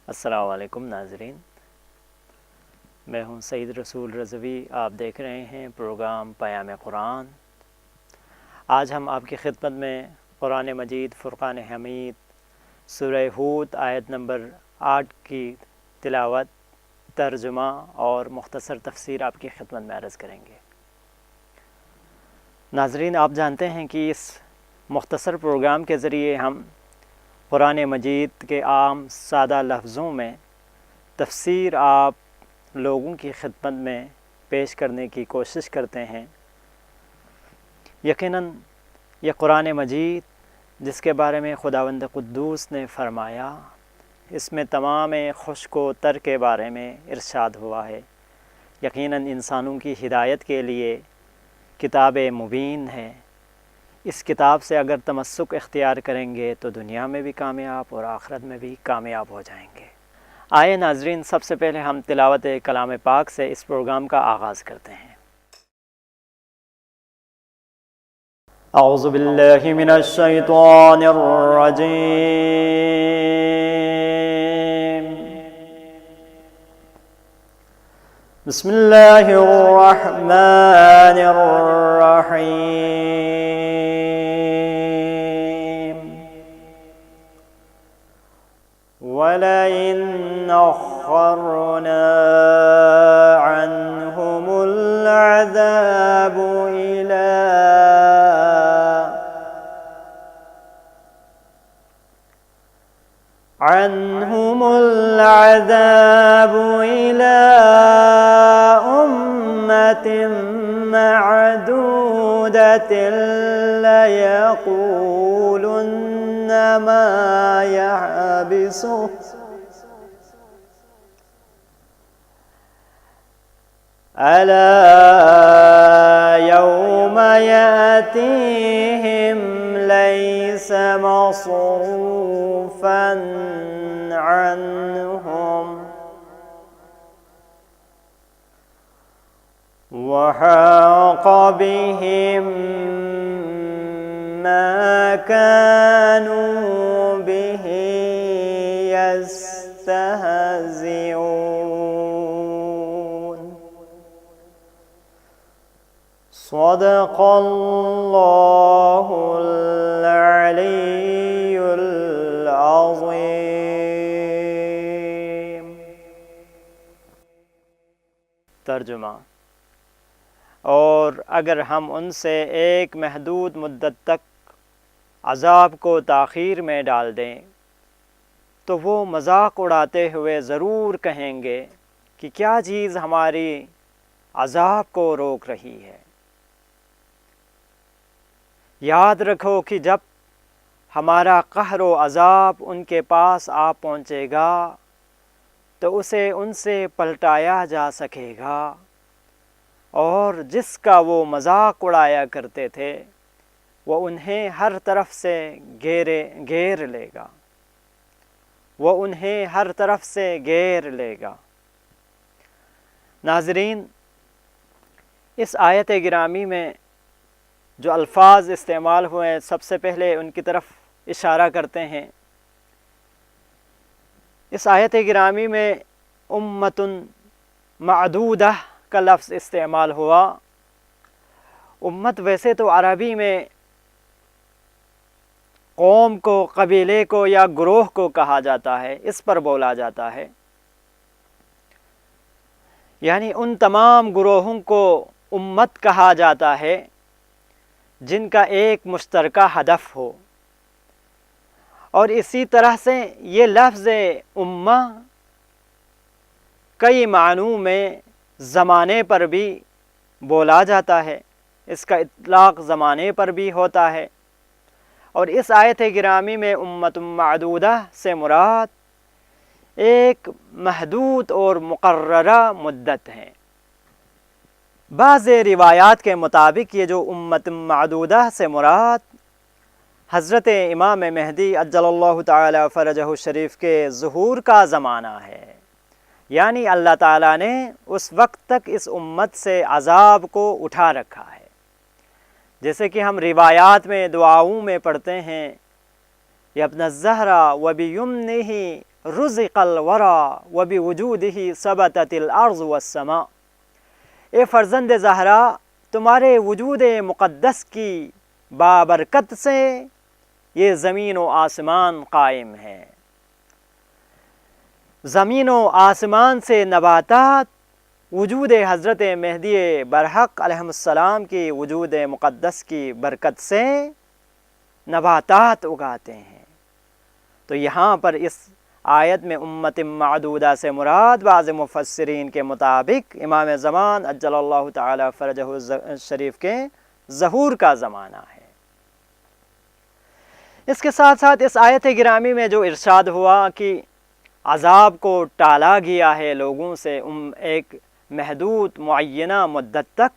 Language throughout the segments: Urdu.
السلام علیکم ناظرین، میں ہوں سعید رسول رضوی۔ آپ دیکھ رہے ہیں پروگرام پیام قرآن۔ آج ہم آپ کی خدمت میں قرآن مجید فرقان حمید سورہ ہود آیت نمبر 8 کی تلاوت، ترجمہ اور مختصر تفسیر آپ کی خدمت میں عرض کریں گے۔ ناظرین، آپ جانتے ہیں کہ اس مختصر پروگرام کے ذریعے ہم قرآن مجید کے عام سادہ لفظوں میں تفسیر آپ لوگوں کی خدمت میں پیش کرنے کی کوشش کرتے ہیں۔ یقیناً یہ قرآن مجید جس کے بارے میں خداوند قدوس نے فرمایا، اس میں تمام خشک و تر کے بارے میں ارشاد ہوا ہے۔ یقیناً انسانوں کی ہدایت کے لیے کتاب مبین ہے۔ اس کتاب سے اگر تمسک اختیار کریں گے تو دنیا میں بھی کامیاب اور آخرت میں بھی کامیاب ہو جائیں گے۔ آئے ناظرین، سب سے پہلے ہم تلاوت کلام پاک سے اس پروگرام کا آغاز کرتے ہیں۔ اعوذ باللہ من الشیطان الرجیم، بسم اللہ الرحمن الرحیم۔ وَلَئِنْ أَخَّرْنَا عَنْهُمُ الْعَذَابَ إِلَى أُمَّةٍ مَّعْدُودَةٍ لَيَقُولُنَّ مَا يَحْبِسُهُ أَلَا يَوْمَ يَأْتِيهِمْ لَيْسَ مَصْرُوفًا عَنْهُمْ وَحَاقَ بِهِمْ مَا كَانُوا بِهِ يَسْتَهْزِئُونَ۔ صدق اللہ العلی العظیم۔ ترجمہ: اور اگر ہم ان سے ایک محدود مدت تک عذاب کو تاخیر میں ڈال دیں تو وہ مذاق اڑاتے ہوئے ضرور کہیں گے کہ کیا چیز ہماری عذاب کو روک رہی ہے۔ یاد رکھو کہ جب ہمارا قہر و عذاب ان کے پاس آ پہنچے گا تو اسے ان سے پلٹایا جا سکے گا، اور جس کا وہ مذاق اڑایا کرتے تھے وہ انہیں ہر طرف سے گھیر لے گا۔ ناظرین، اس آیت گرامی میں جو الفاظ استعمال ہوئے ہیں، سب سے پہلے ان کی طرف اشارہ کرتے ہیں۔ اس آیت گرامی میں امت معدودہ کا لفظ استعمال ہوا۔ امت ویسے تو عربی میں قوم کو، قبیلے کو یا گروہ کو کہا جاتا ہے، اس پر بولا جاتا ہے، یعنی ان تمام گروہوں کو امت کہا جاتا ہے جن کا ایک مشترکہ ہدف ہو۔ اور اسی طرح سے یہ لفظ امہ کئی معنوں میں زمانے پر بھی بولا جاتا ہے، اس کا اطلاق زمانے پر بھی ہوتا ہے۔ اور اس آیت گرامی میں امت معدودہ سے مراد ایک محدود اور مقررہ مدت ہے۔ بعض روایات کے مطابق یہ جو امت معدودہ سے مراد حضرت امام مہدی عجل اللہ تعالی فرجہ الشریف کے ظہور کا زمانہ ہے، یعنی اللہ تعالیٰ نے اس وقت تک اس امت سے عذاب کو اٹھا رکھا ہے۔ جیسے کہ ہم روایات میں دعاؤں میں پڑھتے ہیں، یبن الزہرا وبیمنہ رزق الورا وبوجودہ ثبتت الارض والسماء۔ اے فرزند زہرا، تمہارے وجود مقدس کی بابرکت سے یہ زمین و آسمان قائم ہے۔ زمین و آسمان سے نباتات وجود حضرت مہدی برحق علیہ السلام کی وجود مقدس کی برکت سے نباتات اگاتے ہیں۔ تو یہاں پر اس آیت میں امت معدودہ سے مراد بعض مفسرین کے مطابق امام زمان عجل اللہ تعالی فرجہ الشریف کے ظہور کا زمانہ ہے۔ اس کے ساتھ ساتھ اس آیت گرامی میں جو ارشاد ہوا کہ عذاب کو ٹالا گیا ہے لوگوں سے ایک محدود معینہ مدت تک،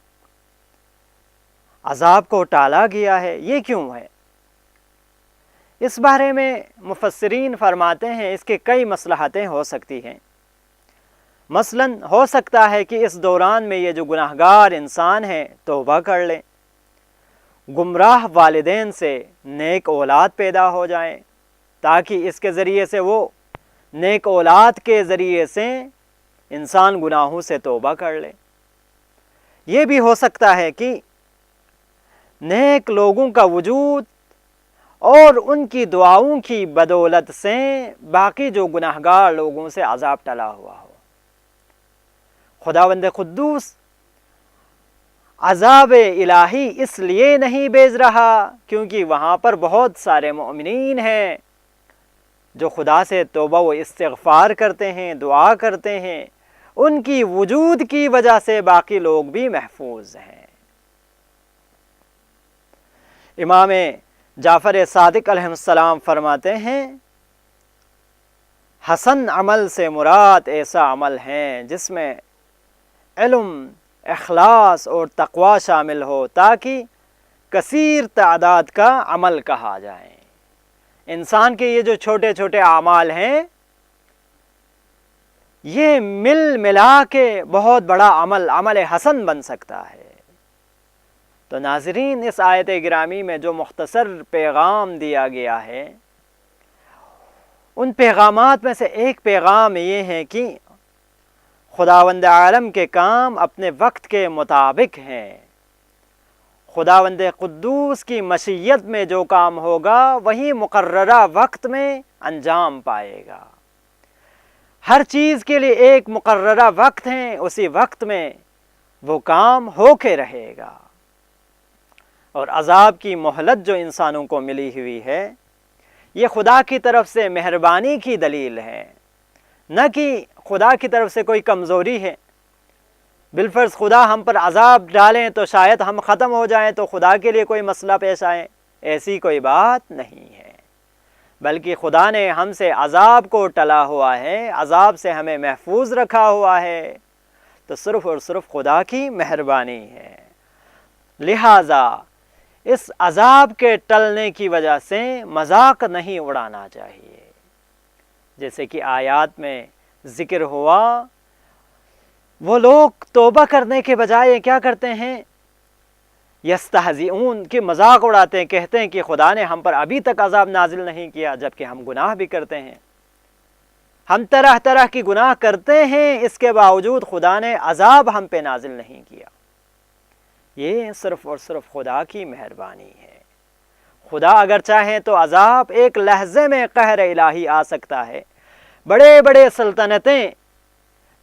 عذاب کو ٹالا گیا ہے، یہ کیوں ہے؟ اس بارے میں مفسرین فرماتے ہیں اس کے کئی مصلحتیں ہو سکتی ہیں۔ مثلاً ہو سکتا ہے کہ اس دوران میں یہ جو گناہگار انسان ہیں توبہ کر لیں، گمراہ والدین سے نیک اولاد پیدا ہو جائیں، تاکہ اس کے ذریعے سے وہ نیک اولاد کے ذریعے سے انسان گناہوں سے توبہ کر لے۔ یہ بھی ہو سکتا ہے کہ نیک لوگوں کا وجود اور ان کی دعاؤں کی بدولت سے باقی جو گناہگار لوگوں سے عذاب ٹلا ہوا ہو۔ خداوند قدوس عذاب الہی اس لیے نہیں بھیج رہا کیونکہ وہاں پر بہت سارے مومنین ہیں جو خدا سے توبہ و استغفار کرتے ہیں، دعا کرتے ہیں، ان کی وجود کی وجہ سے باقی لوگ بھی محفوظ ہیں۔ امام جعفر صادق علیہ السلام فرماتے ہیں حسن عمل سے مراد ایسا عمل ہے جس میں علم، اخلاص اور تقوی شامل ہو تاکہ کثیر تعداد کا عمل کہا جائے۔ انسان کے یہ جو چھوٹے چھوٹے اعمال ہیں یہ مل ملا کے بہت بڑا عمل حسن بن سکتا ہے۔ تو ناظرین، اس آیت گرامی میں جو مختصر پیغام دیا گیا ہے ان پیغامات میں سے ایک پیغام یہ ہے کہ خداوند عالم کے کام اپنے وقت کے مطابق ہیں۔ خداوند قدوس کی مشیت میں جو کام ہوگا وہی مقررہ وقت میں انجام پائے گا۔ ہر چیز کے لیے ایک مقررہ وقت ہے، اسی وقت میں وہ کام ہو کے رہے گا۔ اور عذاب کی مہلت جو انسانوں کو ملی ہوئی ہے یہ خدا کی طرف سے مہربانی کی دلیل ہے، نہ کہ خدا کی طرف سے کوئی کمزوری ہے۔ بالفرض خدا ہم پر عذاب ڈالیں تو شاید ہم ختم ہو جائیں تو خدا کے لیے کوئی مسئلہ پیش آئے، ایسی کوئی بات نہیں ہے، بلکہ خدا نے ہم سے عذاب کو ٹلا ہوا ہے، عذاب سے ہمیں محفوظ رکھا ہوا ہے، تو صرف اور صرف خدا کی مہربانی ہے۔ لہٰذا اس عذاب کے ٹلنے کی وجہ سے مذاق نہیں اڑانا چاہیے۔ جیسے کہ آیات میں ذکر ہوا، وہ لوگ توبہ کرنے کے بجائے کیا کرتے ہیں؟ یستہزئون، کہ مذاق اڑاتے ہیں، کہتے ہیں کہ خدا نے ہم پر ابھی تک عذاب نازل نہیں کیا، جبکہ ہم گناہ بھی کرتے ہیں، ہم طرح طرح کی گناہ کرتے ہیں، اس کے باوجود خدا نے عذاب ہم پہ نازل نہیں کیا۔ یہ صرف اور صرف خدا کی مہربانی ہے۔ خدا اگر چاہیں تو عذاب ایک لحظے میں قہر الہی آ سکتا ہے۔ بڑے بڑے سلطنتیں،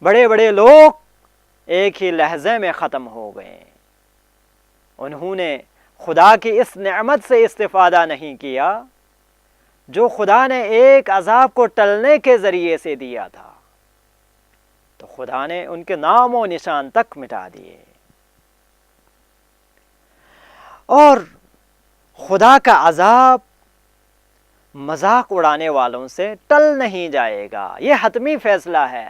بڑے بڑے لوگ ایک ہی لحظے میں ختم ہو گئے، انہوں نے خدا کی اس نعمت سے استفادہ نہیں کیا جو خدا نے ایک عذاب کو ٹلنے کے ذریعے سے دیا تھا، تو خدا نے ان کے نام و نشان تک مٹا دیے۔ اور خدا کا عذاب مذاق اڑانے والوں سے ٹل نہیں جائے گا، یہ حتمی فیصلہ ہے۔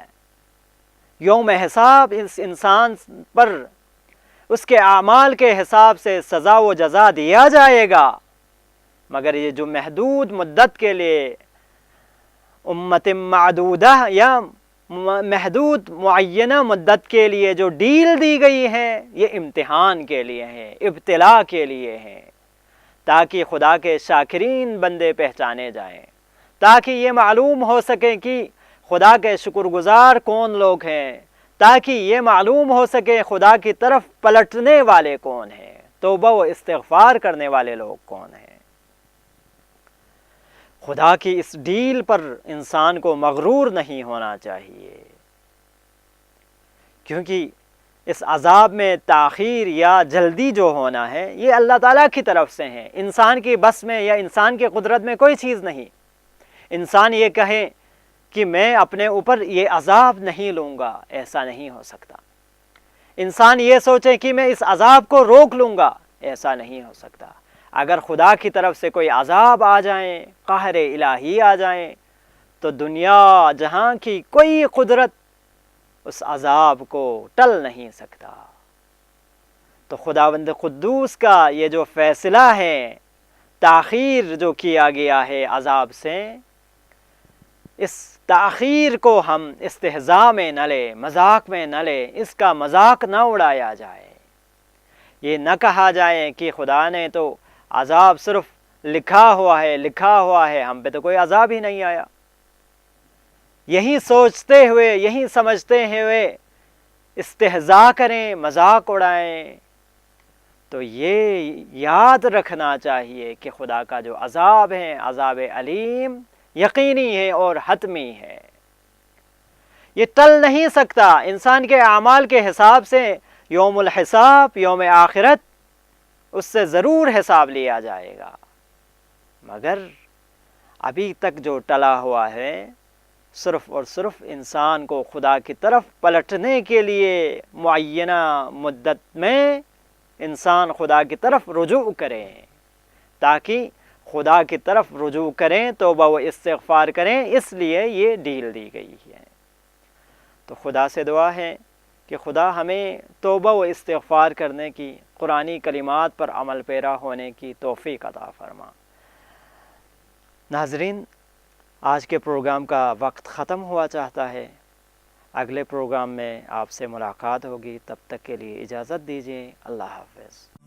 یوم حساب اس انسان پر اس کے اعمال کے حساب سے سزا و جزا دیا جائے گا، مگر یہ جو محدود مدت کے لیے امت معدودہ یا محدود معینہ مدت کے لیے جو ڈیل دی گئی ہے یہ امتحان کے لیے ہے، ابتلا کے لیے ہے، تاکہ خدا کے شاکرین بندے پہچانے جائیں، تاکہ یہ معلوم ہو سکے کہ خدا کے شکر گزار کون لوگ ہیں، تاکہ یہ معلوم ہو سکے خدا کی طرف پلٹنے والے کون ہیں، توبہ و استغفار کرنے والے لوگ کون ہیں۔ خدا کی اس ڈیل پر انسان کو مغرور نہیں ہونا چاہیے، کیونکہ اس عذاب میں تاخیر یا جلدی جو ہونا ہے یہ اللہ تعالیٰ کی طرف سے ہے، انسان کی بس میں یا انسان کی قدرت میں کوئی چیز نہیں۔ انسان یہ کہے کہ میں اپنے اوپر یہ عذاب نہیں لوں گا، ایسا نہیں ہو سکتا۔ انسان یہ سوچے کہ میں اس عذاب کو روک لوں گا، ایسا نہیں ہو سکتا۔ اگر خدا کی طرف سے کوئی عذاب آ جائیں، قہر الہی آ جائیں، تو دنیا جہاں کی کوئی قدرت اس عذاب کو ٹل نہیں سکتا۔ تو خداوند قدوس کا یہ جو فیصلہ ہے، تاخیر جو کیا گیا ہے عذاب سے، اس تاخیر کو ہم استہزاء میں نہ لیں، مذاق میں نہ لیں، اس کا مذاق نہ اڑایا جائے۔ یہ نہ کہا جائے کہ خدا نے تو عذاب صرف لکھا ہوا ہے، ہم پہ تو کوئی عذاب ہی نہیں آیا۔ یہی سوچتے ہوئے، یہی سمجھتے ہوئے استہزاء کریں، مذاق اڑائیں، تو یہ یاد رکھنا چاہیے کہ خدا کا جو عذاب ہے، عذاب علیم، یقینی ہے اور حتمی ہے۔ یہ ٹل نہیں سکتا۔ انسان کے اعمال کے حساب سے یوم الحساب، یوم آخرت، اس سے ضرور حساب لیا جائے گا، مگر ابھی تک جو ٹلا ہوا ہے، صرف اور صرف انسان کو خدا کی طرف پلٹنے کے لیے معینہ مدت میں انسان خدا کی طرف رجوع کریں، تاکہ خدا کی طرف رجوع کریں، توبہ و استغفار کریں، اس لیے یہ ڈیل دی گئی ہے۔ تو خدا سے دعا ہے کہ خدا ہمیں توبہ و استغفار کرنے کی، قرآنی کلمات پر عمل پیرا ہونے کی توفیق عطا فرما۔ ناظرین، آج کے پروگرام کا وقت ختم ہوا چاہتا ہے۔ اگلے پروگرام میں آپ سے ملاقات ہوگی، تب تک کے لیے اجازت دیجیے۔ اللہ حافظ۔